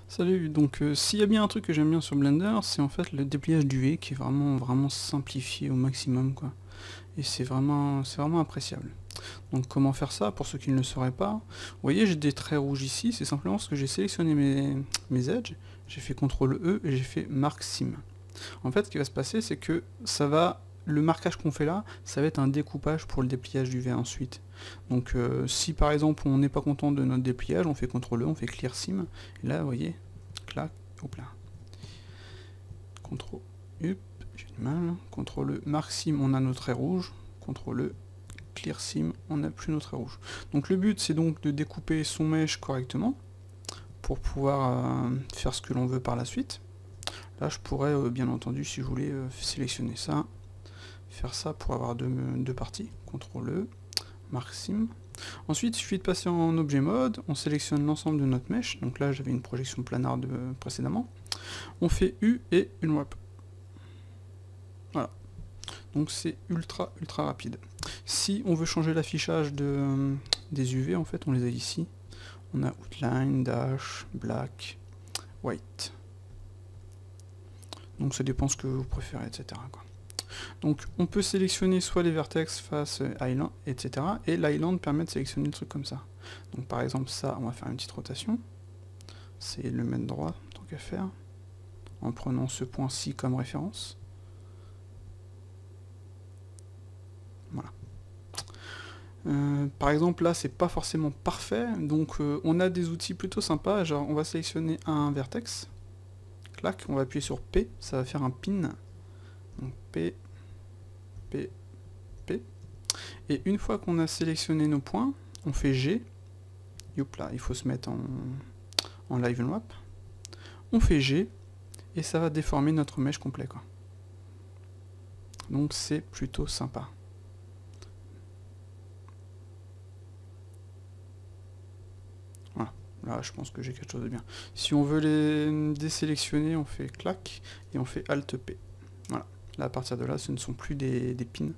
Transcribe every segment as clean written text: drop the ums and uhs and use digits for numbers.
Salut, donc s'il y a bien un truc que j'aime bien sur Blender, c'est en fait le dépliage du V qui est vraiment simplifié au maximum quoi. Et c'est vraiment appréciable. Donc comment faire ça pour ceux qui ne le sauraient pas? Vous voyez j'ai des traits rouges ici, c'est simplement parce que j'ai sélectionné mes edges, j'ai fait CTRL E et j'ai fait Mark Sim. En fait ce qui va se passer c'est que le marquage qu'on fait là, ça va être un découpage pour le dépliage du V ensuite. Donc si par exemple on n'est pas content de notre dépliage, on fait CTRL E, on fait Clear Sim, et là vous voyez, clac, hop là. CTRL up, j'ai du mal, CTRL E, Mark Sim, on a nos traits rouges, CTRL E, Clear Sim, on n'a plus nos traits rouges. Donc le but c'est donc de découper son mesh correctement, pour pouvoir faire ce que l'on veut par la suite. Là je pourrais bien entendu, si je voulais, sélectionner ça, faire ça pour avoir deux parties, CTRL E, Mark Sim. Ensuite il suffit de passer en objet mode, on sélectionne l'ensemble de notre mesh, donc là j'avais une projection planar précédemment, on fait U et une wrap. Voilà, donc c'est ultra rapide. Si on veut changer l'affichage des UV, en fait on les a ici, on a outline, dash, black, white. Donc ça dépend ce que vous préférez, etc. quoi. Donc on peut sélectionner soit les vertex, face, island, etc. Et l'island permet de sélectionner le truc comme ça. Donc par exemple ça, on va faire une petite rotation. C'est le mettre droit, tant qu'à faire. En prenant ce point-ci comme référence. Voilà. Par exemple là c'est pas forcément parfait, donc on a des outils plutôt sympas, genre on va sélectionner un vertex. Clac, on va appuyer sur P, ça va faire un pin. Donc P, P, P. Et une fois qu'on a sélectionné nos points, on fait G. Youp là, il faut se mettre en live wrap. On fait G, et ça va déformer notre mesh complet quoi. Donc c'est plutôt sympa. Voilà, là je pense que j'ai quelque chose de bien. Si on veut les désélectionner, on fait clac, et on fait Alt P. Voilà, là à partir de là, ce ne sont plus des pins.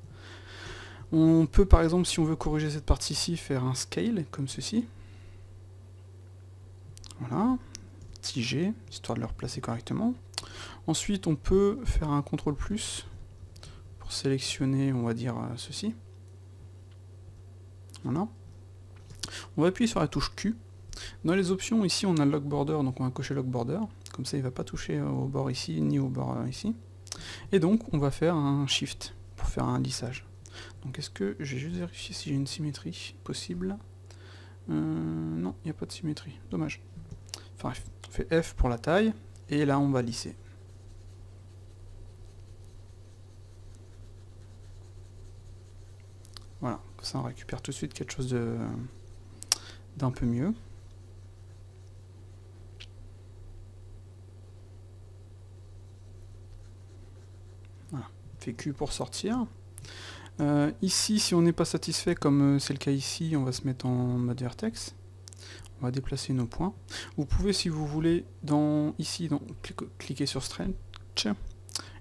On peut par exemple, si on veut corriger cette partie-ci, faire un scale, comme ceci. Voilà, petit G, histoire de le replacer correctement. Ensuite, on peut faire un CTRL+, pour sélectionner, on va dire, ceci. Voilà. On va appuyer sur la touche Q. Dans les options, ici, on a Lock Border, donc on va cocher Lock Border. Comme ça, il ne va pas toucher au bord ici, ni au bord ici. Et donc, on va faire un Shift, pour faire un lissage. Donc, est-ce que, je vais juste vérifier si j'ai une symétrie possible. Non, il n'y a pas de symétrie, dommage. Enfin bref, on fait F pour la taille, et là on va lisser. Voilà, comme ça on récupère tout de suite quelque chose d'un peu mieux. Voilà, fait Q pour sortir. Ici, si on n'est pas satisfait, comme c'est le cas ici, on va se mettre en mode vertex. On va déplacer nos points. Vous pouvez, si vous voulez, ici, cliquer sur Stretch.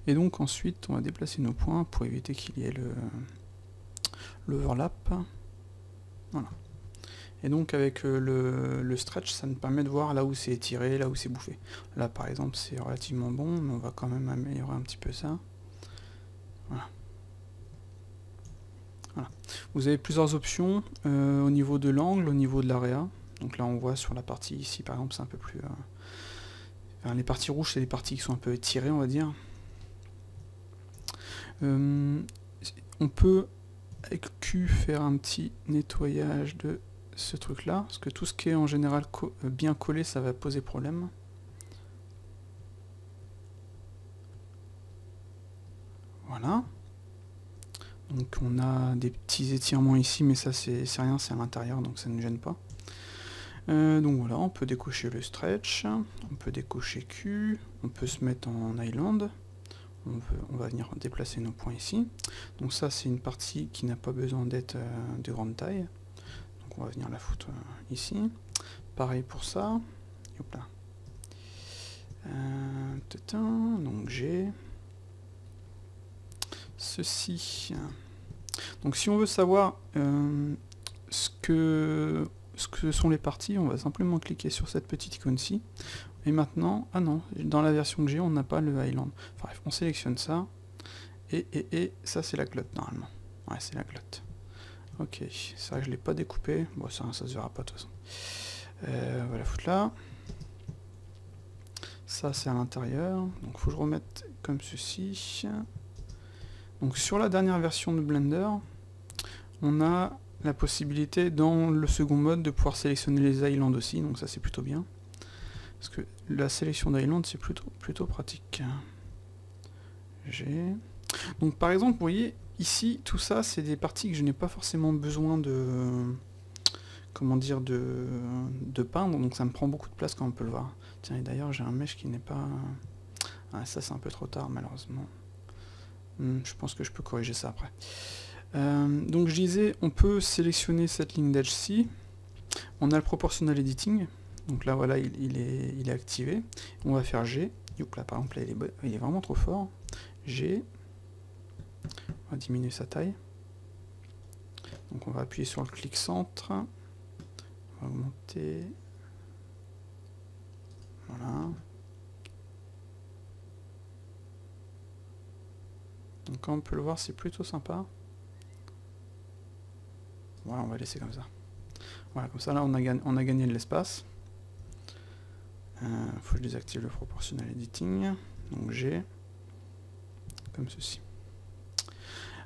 Et donc ensuite, on va déplacer nos points pour éviter qu'il y ait l'overlap. Voilà. Et donc avec le stretch, ça nous permet de voir là où c'est étiré, là où c'est bouffé. Là par exemple, c'est relativement bon, mais on va quand même améliorer un petit peu ça. Voilà. Voilà. Vous avez plusieurs options au niveau de l'angle, au niveau de l'area. Donc là on voit sur la partie ici par exemple c'est un peu plus... Enfin, les parties rouges c'est les parties qui sont un peu étirées on va dire. On peut avec Q faire un petit nettoyage de ce truc là, parce que tout ce qui est en général bien collé ça va poser problème. Voilà. Donc on a des petits étirements ici, mais ça c'est rien, c'est à l'intérieur, donc ça ne gêne pas. Donc voilà, on peut décocher le stretch, on peut décocher Q, on peut se mettre en island, on va venir déplacer nos points ici. Donc ça c'est une partie qui n'a pas besoin d'être de grande taille, donc on va venir la foutre ici. Pareil pour ça, hop là. Donc j'ai ceci. Donc si on veut savoir ce que sont les parties, on va simplement cliquer sur cette petite icône-ci. Et maintenant, ah non, dans la version que j'ai, on n'a pas le Island. Enfin bref, on sélectionne ça. Et ça, c'est la glotte, normalement. Ouais, c'est la glotte. Ok, c'est vrai que je ne l'ai pas découpé. Bon, ça se verra pas de toute façon. On va la foutre là. Ça, c'est à l'intérieur. Donc, il faut que je remette comme ceci. Donc, sur la dernière version de Blender, on a la possibilité, dans le second mode, de pouvoir sélectionner les islands aussi. Donc, ça, c'est plutôt bien. Parce que la sélection d'island, c'est plutôt pratique. Donc, par exemple, vous voyez, ici, tout ça, c'est des parties que je n'ai pas forcément besoin de... comment dire, de peindre, donc ça me prend beaucoup de place comme on peut le voir. Tiens, et d'ailleurs j'ai un mesh qui n'est pas... Ah, ça c'est un peu trop tard malheureusement. Je pense que je peux corriger ça après. Donc je disais, on peut sélectionner cette ligne d'edge-ci. On a le proportional editing. Donc là voilà, il est activé. On va faire G. Youp, là par exemple, là, il est vraiment trop fort. G. On va diminuer sa taille. Donc on va appuyer sur le clic centre. On va augmenter. Voilà. Donc comme on peut le voir, c'est plutôt sympa. Voilà, on va laisser comme ça. Voilà, comme ça là on a gagné de l'espace. Faut que je désactive le proportional editing. Donc G. Comme ceci.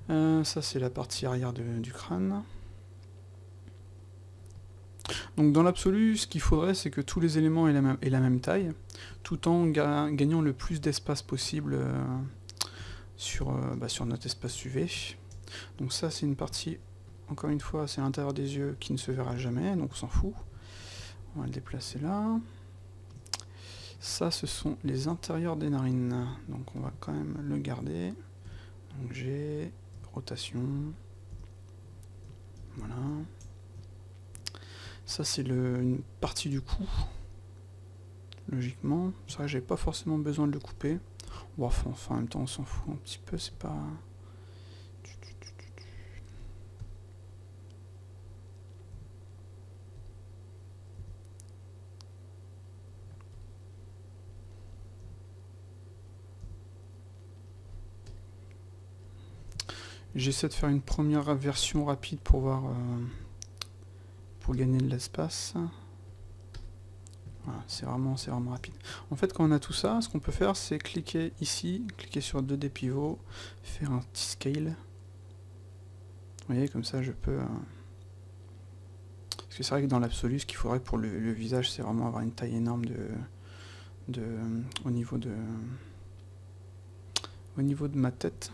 Ça c'est la partie arrière du crâne. Donc dans l'absolu, ce qu'il faudrait, c'est que tous les éléments aient la même taille, tout en gagnant le plus d'espace possible sur notre espace UV. Donc ça, c'est une partie, encore une fois, c'est l'intérieur des yeux qui ne se verra jamais, donc on s'en fout. On va le déplacer là. Ça, ce sont les intérieurs des narines, donc on va quand même le garder. Donc j'ai rotation. Voilà. Ça c'est une partie du cou, logiquement. C'est vrai que j'ai pas forcément besoin de le couper. Bon, enfin en même temps on s'en fout un petit peu, c'est pas... J'essaie de faire une première version rapide pour voir... pour gagner de l'espace. Voilà, c'est vraiment rapide. En fait, quand on a tout ça, ce qu'on peut faire, c'est cliquer ici, cliquer sur 2D pivots, faire un petit scale. Vous voyez, comme ça, je peux... Parce que c'est vrai que dans l'absolu, ce qu'il faudrait pour le visage, c'est vraiment avoir une taille énorme au niveau de ma tête.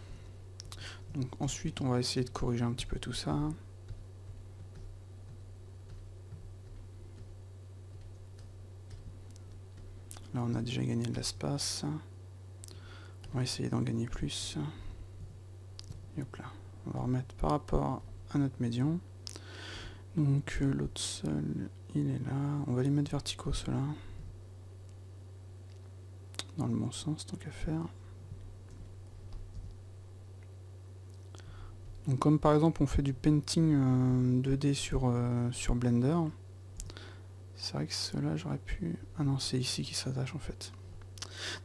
Donc ensuite, on va essayer de corriger un petit peu tout ça. Là, on a déjà gagné de l'espace. On va essayer d'en gagner plus. Et hop là. On va remettre par rapport à notre médian. Donc l'autre seul, il est là. On va les mettre verticaux, ceux-là. Dans le bon sens, tant qu'à faire. Donc comme par exemple on fait du painting 2D sur Blender. C'est vrai que ceux-là, j'aurais pu... Ah non, c'est ici qui s'attache en fait.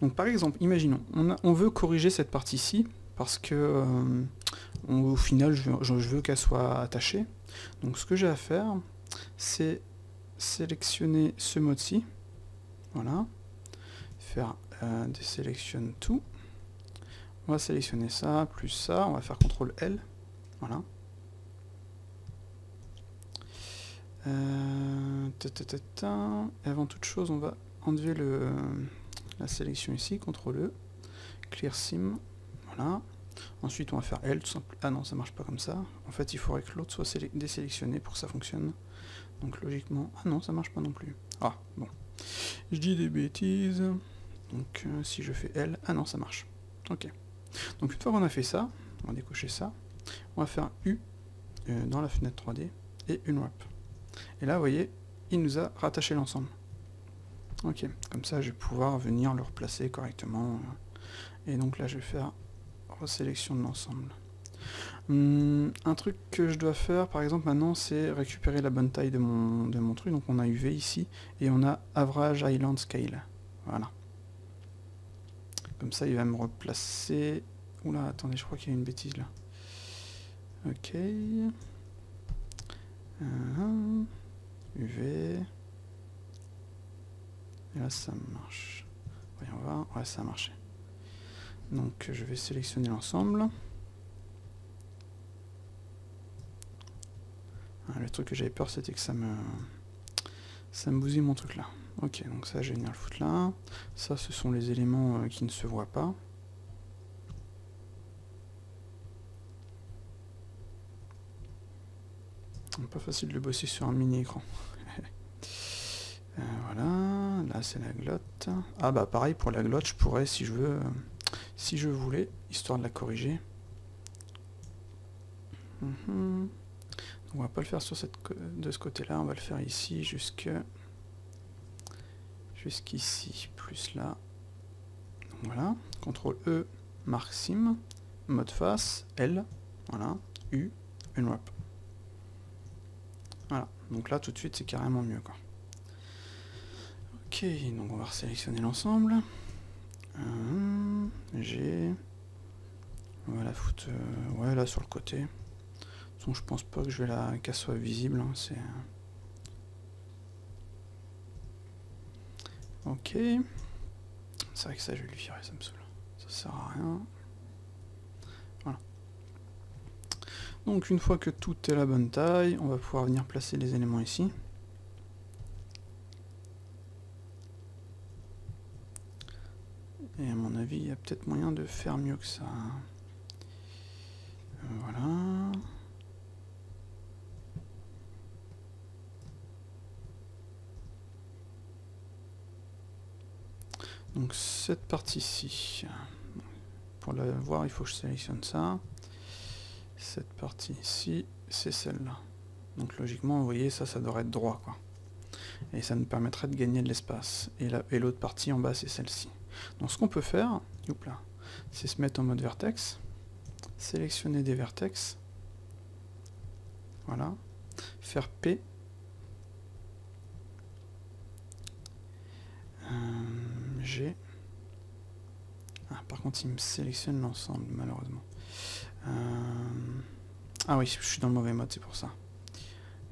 Donc par exemple, imaginons, on veut corriger cette partie-ci, parce que au final, je veux qu'elle soit attachée. Donc ce que j'ai à faire, c'est sélectionner ce mode-ci. Voilà. Faire désélectionne tout. On va sélectionner ça, plus ça. On va faire CTRL L. Voilà. Et avant toute chose, on va enlever la sélection ici, CTRL E, Clear Sim, voilà. Ensuite, on va faire L, tout simple. Ah non, ça marche pas comme ça. En fait, il faudrait que l'autre soit désélectionné pour que ça fonctionne. Donc logiquement, ah non, ça marche pas non plus. Ah, bon. Je dis des bêtises. Donc si je fais L, ah non, ça marche. Ok. Donc une fois qu'on a fait ça, on va décocher ça. On va faire U dans la fenêtre 3D et une wrap. Et là, vous voyez, il nous a rattaché l'ensemble. Ok, comme ça, je vais pouvoir venir le replacer correctement. Et donc là, je vais faire resélection de l'ensemble. Un truc que je dois faire, par exemple, maintenant, c'est récupérer la bonne taille de mon truc. Donc on a UV ici, et on a Average Island Scale. Voilà. Comme ça, il va me replacer... Oula, attendez, je crois qu'il y a une bêtise là. Ok. UV. Et là, ça marche. Voyons voir. Ouais, ça a marché. Donc, je vais sélectionner l'ensemble. Le truc que j'avais peur, c'était que ça me bousille mon truc là. Ok, donc ça, je vais venir le foutre là. Ça, ce sont les éléments qui ne se voient pas. Pas facile de bosser sur un mini-écran. Voilà, là c'est la glotte. Ah bah pareil, pour la glotte, je pourrais, si je veux, si je voulais, histoire de la corriger. On va pas le faire sur de ce côté-là, on va le faire ici jusqu'ici, plus là. Donc voilà, CTRL E, marque sim, mode face, L, voilà, U, unwrap. Voilà, donc là tout de suite c'est carrément mieux quoi. Ok, donc on va sélectionner l'ensemble. G. On va la foutre ouais, là sur le côté. Donc je pense pas que je vais qu'elle soit visible. Hein, c'est... Ok. C'est vrai que ça je vais le virer, ça me saoule. Ça sert à rien. Voilà. Donc une fois que tout est à la bonne taille, on va pouvoir venir placer les éléments ici. Et à mon avis, il y a peut-être moyen de faire mieux que ça. Voilà. Donc cette partie-ci, pour la voir, il faut que je sélectionne ça. Cette partie ici, c'est celle-là. Donc logiquement, vous voyez, ça devrait être droit, quoi. Et ça nous permettrait de gagner de l'espace. Et l'autre partie en bas, c'est celle-ci. Donc ce qu'on peut faire, c'est se mettre en mode vertex, sélectionner des vertex, voilà, faire P, G. Ah, par contre, il me sélectionne l'ensemble, malheureusement. Ah oui, je suis dans le mauvais mode, c'est pour ça.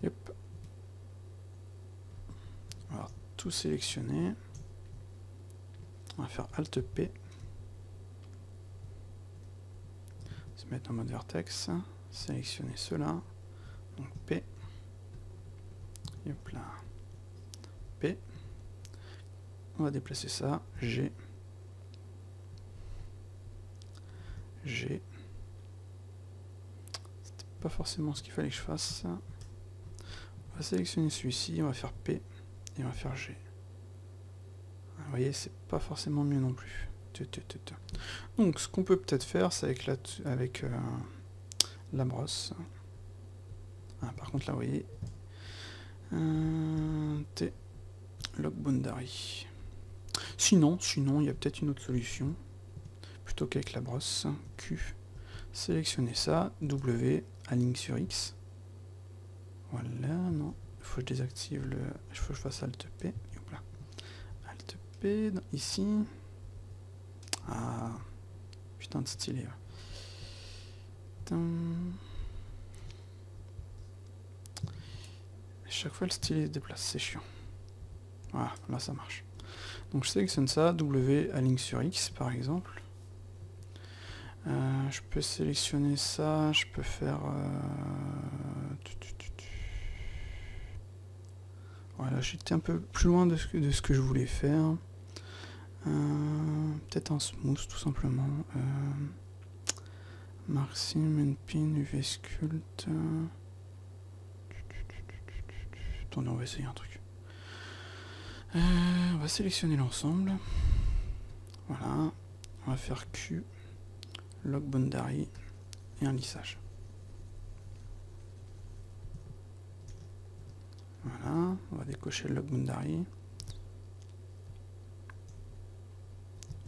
Yep. Voilà, tout sélectionner. On va faire Alt P. Se mettre en mode vertex. Sélectionner cela. Donc P. Hop là. P. On va déplacer ça. G. G. C'était pas forcément ce qu'il fallait que je fasse. On va sélectionner celui-ci. On va faire P. Et on va faire G. Vous voyez, c'est pas forcément mieux non plus. Donc ce qu'on peut peut-être faire, c'est avec la brosse. Ah, par contre là, vous voyez, T, lock boundary. Sinon, il y a peut-être une autre solution. Plutôt qu'avec la brosse, Q, sélectionner ça, W, aligne sur X. Voilà, non, il faut que je désactive le... Il faut que je fasse Alt P. Là. Alt P, ici. Ah, putain de stylé. Chaque fois le stylet se déplace, c'est chiant. Voilà, là ça marche. Donc je sélectionne ça, W, aligne sur X par exemple. Je peux sélectionner ça, je peux faire... Voilà, j'étais un peu plus loin de ce que je voulais faire. Peut-être un smooth tout simplement. Maxime, Npin, UV Sculpt. Attendez, on va essayer un truc. On va sélectionner l'ensemble. Voilà. On va faire Q, Lock Boundary et un lissage. Voilà. On va décocher le Lock Boundary.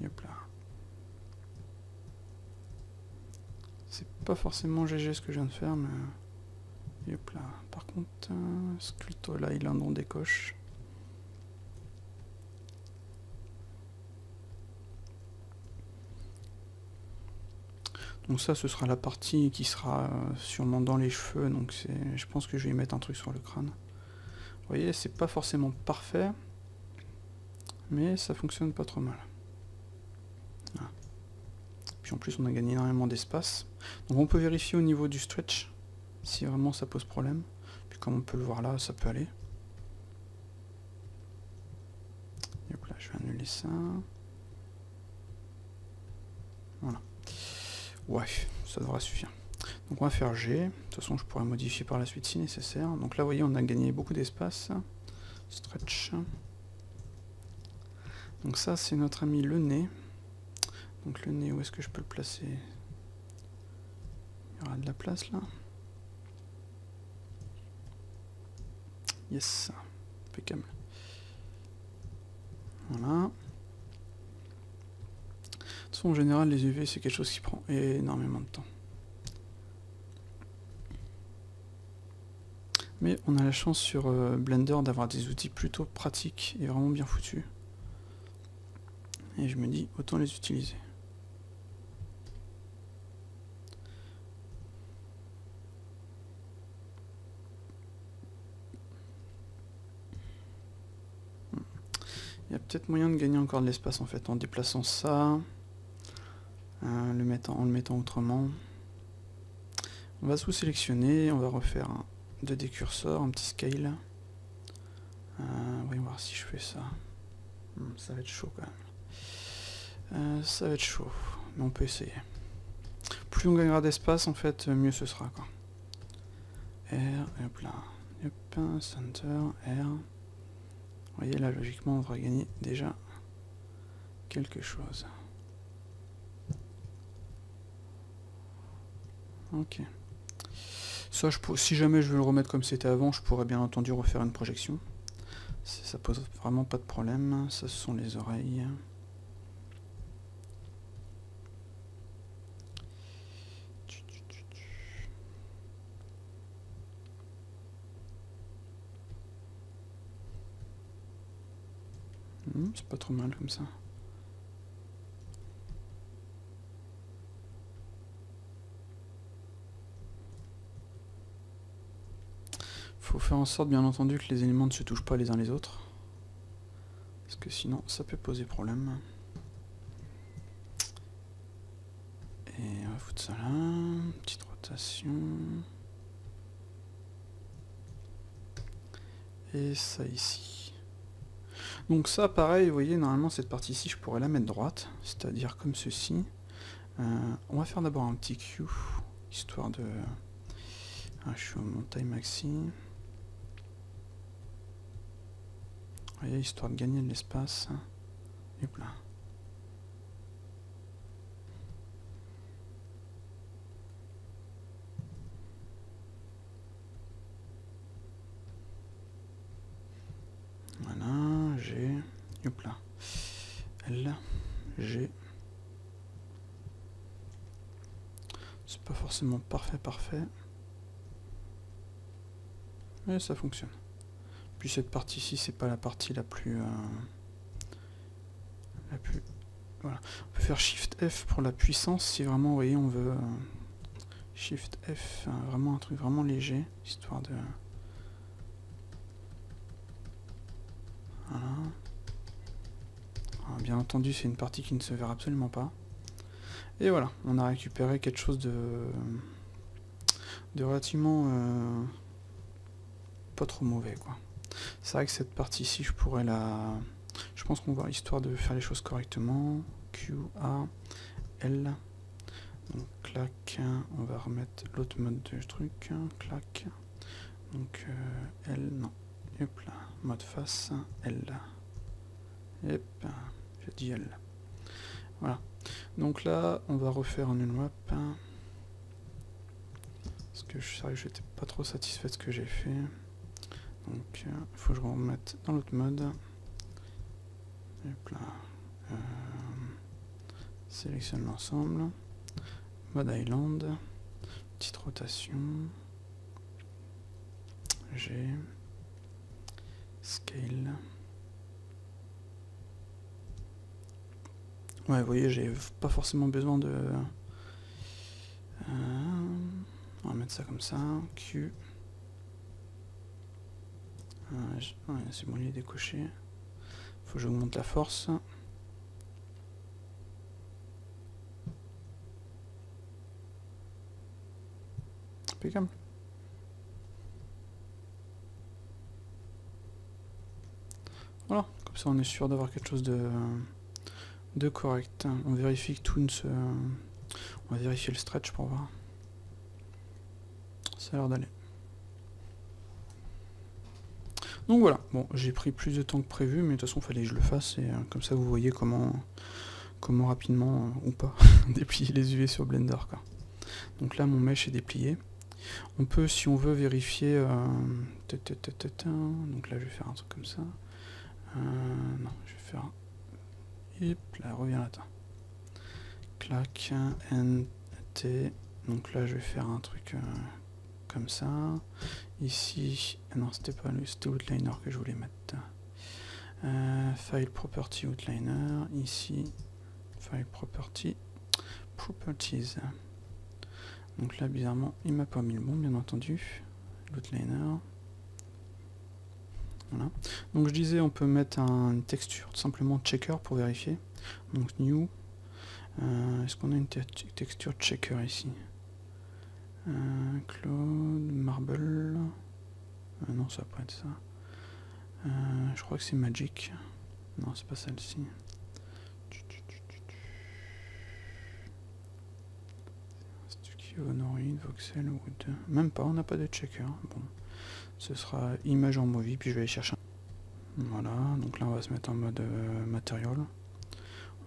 Et hop là. C'est pas forcément GG ce que je viens de faire, mais... Et hop là. Par contre, Sculpto là, il a un nom des coches. Donc ça, ce sera la partie qui sera sûrement dans les cheveux, donc je pense que je vais y mettre un truc sur le crâne. Vous voyez, c'est pas forcément parfait, mais ça fonctionne pas trop mal. Voilà. Puis en plus, on a gagné énormément d'espace. Donc on peut vérifier au niveau du stretch, si vraiment ça pose problème. Puis comme on peut le voir là, ça peut aller. Et hop là, je vais annuler ça. Voilà. Ouais, ça devra suffire. Donc on va faire G. De toute façon, je pourrais modifier par la suite si nécessaire. Donc là, vous voyez, on a gagné beaucoup d'espace. Stretch. Donc ça, c'est notre ami le nez. Donc le nez, où est-ce que je peux le placer? Il y aura de la place là. Yes. Impeccable. Voilà. De toute façon, en général, les UV, c'est quelque chose qui prend énormément de temps. Mais on a la chance sur Blender d'avoir des outils plutôt pratiques et vraiment bien foutus. Et je me dis, autant les utiliser. Il y a peut-être moyen de gagner encore de l'espace en fait, en déplaçant ça, en le mettant autrement. On va sous-sélectionner, on va refaire un 2D cursor, un petit scale. Voyons voir si je fais ça. Ça va être chaud quand même. Ça va être chaud, mais on peut essayer. Plus on gagnera d'espace, en fait, mieux ce sera, quoi. R, et hop là. Hop, center, R. Vous voyez, là, logiquement, on devrait gagner déjà quelque chose. Ok. Ça, si jamais je veux le remettre comme c'était avant, je pourrais bien entendu refaire une projection. Ça pose vraiment pas de problème. Ça, ce sont les oreilles. C'est pas trop mal comme ça. Faut faire en sorte, bien entendu, que les éléments ne se touchent pas les uns les autres. Parce que sinon, ça peut poser problème. Et on va foutre ça là. Petite rotation. Et ça ici. Donc ça, pareil, vous voyez, normalement, cette partie-ci, je pourrais la mettre droite. C'est-à-dire comme ceci. On va faire d'abord un petit Q, histoire de... je suis au taille maxi. Vous voyez, histoire de gagner de l'espace. Et hop là. Voilà, G. Hop là. L. G. C'est pas forcément parfait. Mais ça fonctionne. Puis cette partie-ci, c'est pas la partie la plus... Voilà. On peut faire Shift F pour la puissance, si vraiment, vous voyez, on veut... Shift F, vraiment un truc vraiment léger, histoire de... Voilà. Alors, bien entendu, c'est une partie qui ne se verra absolument pas. Et voilà, on a récupéré quelque chose de relativement pas trop mauvais, quoi. C'est vrai que cette partie-ci, je pourrais la... Je pense qu'on va, histoire de faire les choses correctement, Q, A, L. Donc, clac, on va remettre l'autre mode de truc, clac. Donc, L, non. Hop là, mode face, L. Hop, j'ai dit L. Voilà. Donc là, on va refaire un unwrap. Parce que je sais que j'étais pas trop satisfait de ce que j'ai fait. Donc, il faut que je remette dans l'autre mode. Hop là. Sélectionne l'ensemble. Mode Island, petite rotation, G, Scale. Ouais, vous voyez, j'ai pas forcément besoin de... on va mettre ça comme ça, Q. Ouais, c'est bon, il est décoché. Faut que j'augmente la force. Impeccable. Voilà, comme ça on est sûr d'avoir quelque chose de correct. On vérifie que tout ne se... On va vérifier le stretch pour voir. Ça a l'air d'aller. Donc voilà, bon, j'ai pris plus de temps que prévu, mais de toute façon il fallait que je le fasse, et comme ça vous voyez comment rapidement, ou pas, déplier les UV sur Blender, quoi. Donc là mon mesh est déplié. On peut, si on veut, vérifier... donc là je vais faire un truc comme ça. Non, je vais faire... Hop, là, reviens là, attends. Clac, NT. Donc là je vais faire un truc comme ça. Ici... non, c'était pas lui, c'était Outliner que je voulais mettre. File Property Outliner. Ici, File Property Properties. Donc là, bizarrement, il m'a pas mis le bon, bien entendu. L'outliner. Voilà. Donc je disais, on peut mettre une texture, tout simplement checker pour vérifier. Donc new. Est-ce qu'on a une texture checker ici? Cloud, Marble. Non, ça va pas être ça. Je crois que c'est Magic. Non, c'est pas celle-ci. Noroid, Voxel, Wood. Même pas, on n'a pas de checker. Bon, ce sera image en movie, puis je vais aller chercher. Voilà, donc là on va se mettre en mode material.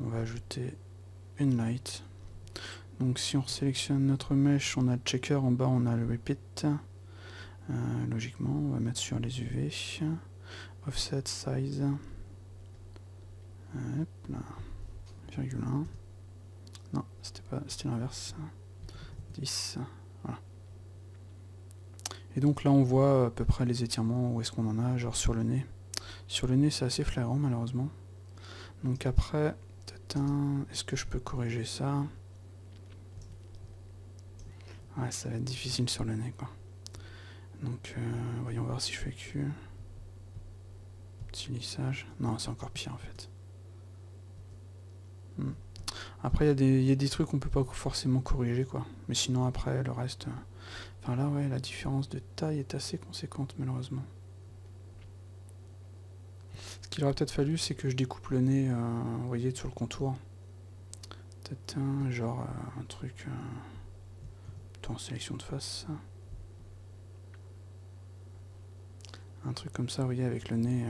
On va ajouter une light. Donc si on sélectionne notre mesh, on a le checker, en bas on a le repeat. Logiquement, on va mettre sur les UV. Offset, size. Hop là. 0,1. Non, c'était l'inverse. 10. Voilà. Et donc là on voit à peu près les étirements, où est-ce qu'on en a, genre sur le nez. Sur le nez c'est assez flagrant malheureusement. Donc après, est-ce que je peux corriger ça? Ouais, ça va être difficile sur le nez quoi. Donc voyons voir si je fais Q. Petit lissage. Non, c'est encore pire en fait. Après il y a des trucs qu'on peut pas forcément corriger quoi. Mais sinon après le reste... Enfin là ouais, la différence de taille est assez conséquente malheureusement. Ce qu'il aurait peut-être fallu c'est que je découpe le nez, vous voyez, sur le contour. Peut-être un truc plutôt en sélection de face. Un truc comme ça, vous voyez, avec le nez.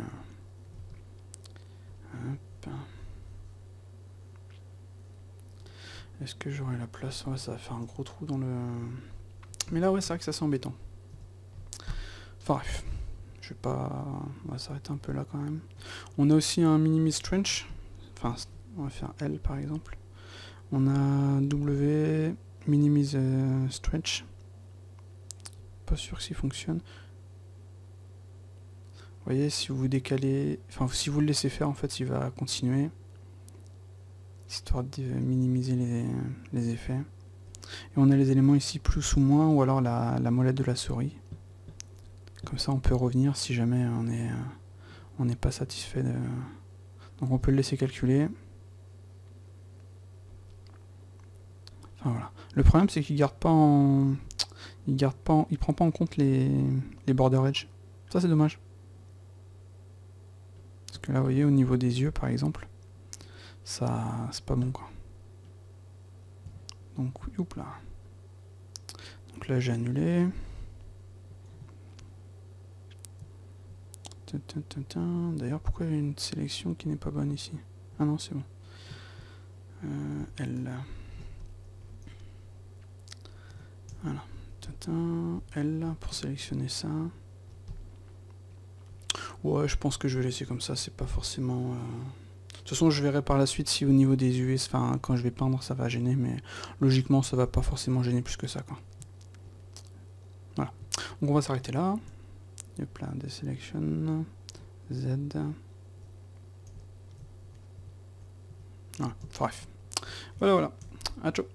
Hop. Est-ce que j'aurai la place? Ouais, ça va faire un gros trou dans le... Mais là, ouais, c'est vrai que ça c'est embêtant. Enfin bref. Je vais pas... On va s'arrêter un peu là quand même. On a aussi un Minimize Trench. Enfin, on va faire L par exemple. On a W, Minimize Stretch. Pas sûr que s'il fonctionne. Vous voyez, si vous décalez... Enfin, si vous le laissez faire, en fait, il va continuer. Histoire de minimiser les effets. Et on a les éléments ici plus ou moins, ou alors la molette de la souris. Comme ça on peut revenir si jamais on n'est pas satisfait de... Donc on peut le laisser calculer. Enfin voilà. Le problème c'est qu'il garde pas en... Il prend pas en compte les border edge. Ça c'est dommage. Parce que là vous voyez au niveau des yeux par exemple, ça c'est pas bon quoi. Donc youp là. Donc là j'ai annulé. D'ailleurs pourquoi il y a une sélection qui n'est pas bonne ici? Ah non c'est bon. L. Voilà. L pour sélectionner ça. Ouais, je pense que je vais laisser comme ça, c'est pas forcément toute façon, je verrai par la suite si au niveau des US, enfin, quand je vais peindre, ça va gêner, mais logiquement, ça va pas forcément gêner plus que ça, quoi. Voilà. Donc on va s'arrêter là. Hop là, Deselection, Z. Voilà, bref. Voilà, voilà. À ciao.